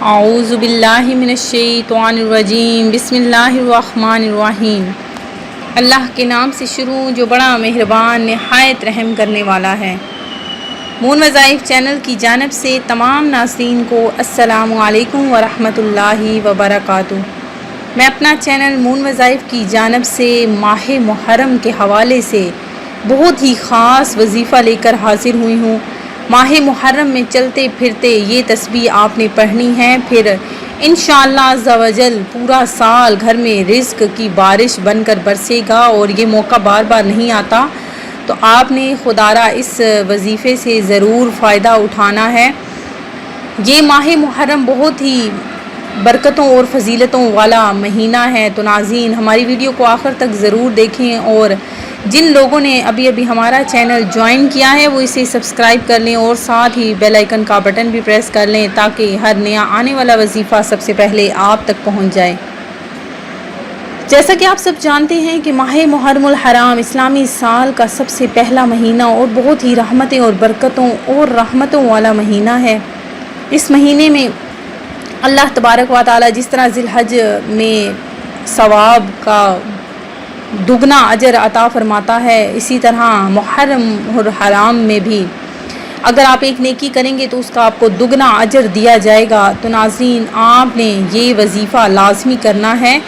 اعوذ باللہ من الشیطان الرجیم بسم اللہ الرحمن الرحیم۔ اللہ کے نام سے شروع جو بڑا مہربان نہایت رحم کرنے والا ہے۔ مون وظائف چینل کی جانب سے تمام ناظرین کو السلام علیکم ورحمۃ اللہ وبرکاتہ۔ میں اپنا چینل مون وظائف کی جانب سے ماہ محرم کے حوالے سے بہت ہی خاص وظیفہ لے کر حاضر ہوئی ہوں۔ ماہ محرم میں چلتے پھرتے یہ تسبیح آپ نے پڑھنی ہے، پھر انشاءاللہ عز و جل پورا سال گھر میں رزق کی بارش بن کر برسے گا، اور یہ موقع بار بار نہیں آتا، تو آپ نے خدارا اس وظیفے سے ضرور فائدہ اٹھانا ہے۔ یہ ماہ محرم بہت ہی برکتوں اور فضیلتوں والا مہینہ ہے، تو ناظرین ہماری ویڈیو کو آخر تک ضرور دیکھیں، اور جن لوگوں نے ابھی ہمارا چینل جوائن کیا ہے وہ اسے سبسکرائب کر لیں، اور ساتھ ہی بیل آئیکن کا بٹن بھی پریس کر لیں تاکہ ہر نیا آنے والا وظیفہ سب سے پہلے آپ تک پہنچ جائے۔ جیسا کہ آپ سب جانتے ہیں کہ ماہ محرم الحرام اسلامی سال کا سب سے پہلا مہینہ اور بہت ہی رحمتیں اور برکتوں اور رحمتوں والا مہینہ ہے۔ اس مہینے میں اللہ تبارک و تعالی جس طرح ذی الحج میں ثواب کا دگنا اجر عطا فرماتا ہے، اسی طرح محرم الحرام میں بھی اگر آپ ایک نیکی کریں گے تو اس کا آپ کو دگنا اجر دیا جائے گا۔ تو ناظرین آپ نے یہ وظیفہ لازمی کرنا ہے،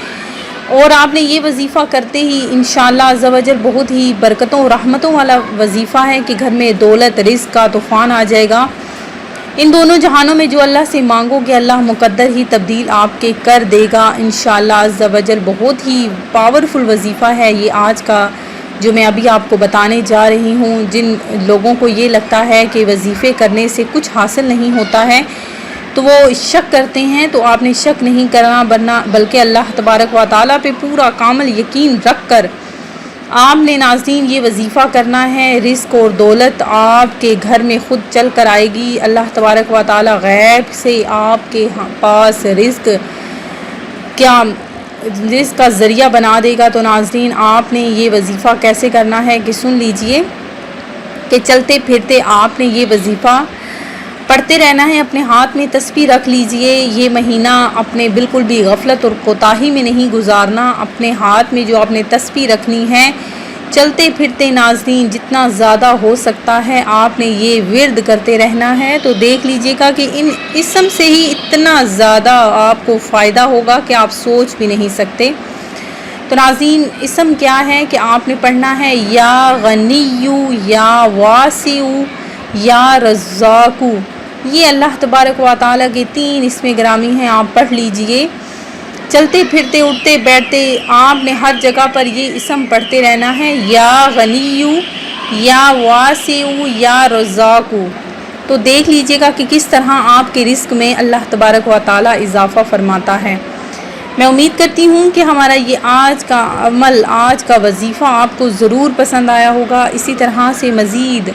اور آپ نے یہ وظیفہ کرتے ہی انشاءاللہ عز و جل بہت ہی برکتوں اور رحمتوں والا وظیفہ ہے کہ گھر میں دولت رزق کا طوفان آ جائے گا۔ ان دونوں جہانوں میں جو اللہ سے مانگو گے اللہ مقدر ہی تبدیل آپ کے کر دے گا انشاءاللہ عز و جل۔ بہت ہی پاورفل وظیفہ ہے یہ آج کا جو میں ابھی آپ کو بتانے جا رہی ہوں۔ جن لوگوں کو یہ لگتا ہے کہ وظیفے کرنے سے کچھ حاصل نہیں ہوتا ہے تو وہ شک کرتے ہیں، تو آپ نے شک نہیں کرنا بلکہ اللہ تبارک و تعالیٰ پہ پورا کامل یقین رکھ کر آپ نے ناظرین یہ وظیفہ کرنا ہے۔ رزق اور دولت آپ کے گھر میں خود چل کر آئے گی۔ اللہ تبارک و تعالیٰ غیب سے آپ کے پاس رزق کا ذریعہ بنا دے گا۔ تو ناظرین آپ نے یہ وظیفہ کیسے کرنا ہے کہ سن لیجئے کہ چلتے پھرتے آپ نے یہ وظیفہ پڑھتے رہنا ہے، اپنے ہاتھ میں تسبیح رکھ لیجئے۔ یہ مہینہ اپنے بالکل بھی غفلت اور کوتاہی میں نہیں گزارنا، اپنے ہاتھ میں جو آپ نے تسبیح رکھنی ہے چلتے پھرتے ناظرین جتنا زیادہ ہو سکتا ہے آپ نے یہ ورد کرتے رہنا ہے۔ تو دیکھ لیجئے گا کہ ان اسم سے ہی اتنا زیادہ آپ کو فائدہ ہوگا کہ آپ سوچ بھی نہیں سکتے۔ تو ناظرین اسم کیا ہے کہ آپ نے پڑھنا ہے یا غنیو یا واسعو یا رزاقو۔ یہ اللہ تبارک و تعالیٰ کے 3 اسم گرامی ہیں، آپ پڑھ لیجئے۔ چلتے پھرتے اٹھتے بیٹھتے آپ نے ہر جگہ پر یہ اسم پڑھتے رہنا ہے، یا غنیو یا واسعو یا رزاقو۔ تو دیکھ لیجئے گا کہ کس طرح آپ کے رزق میں اللہ تبارک و تعالیٰ اضافہ فرماتا ہے۔ میں امید کرتی ہوں کہ ہمارا یہ آج کا عمل، آج کا وظیفہ آپ کو ضرور پسند آیا ہوگا۔ اسی طرح سے مزید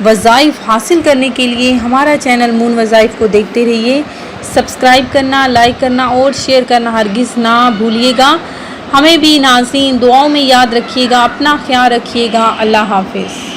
وظائف حاصل کرنے کے لیے ہمارا چینل مون وظائف کو دیکھتے رہیے۔ سبسکرائب کرنا، لائک کرنا اور شیئر کرنا ہرگز نہ بھولیے گا۔ ہمیں بھی ناظرین دعاؤں میں یاد رکھیے گا، اپنا خیال رکھیے گا۔ اللہ حافظ۔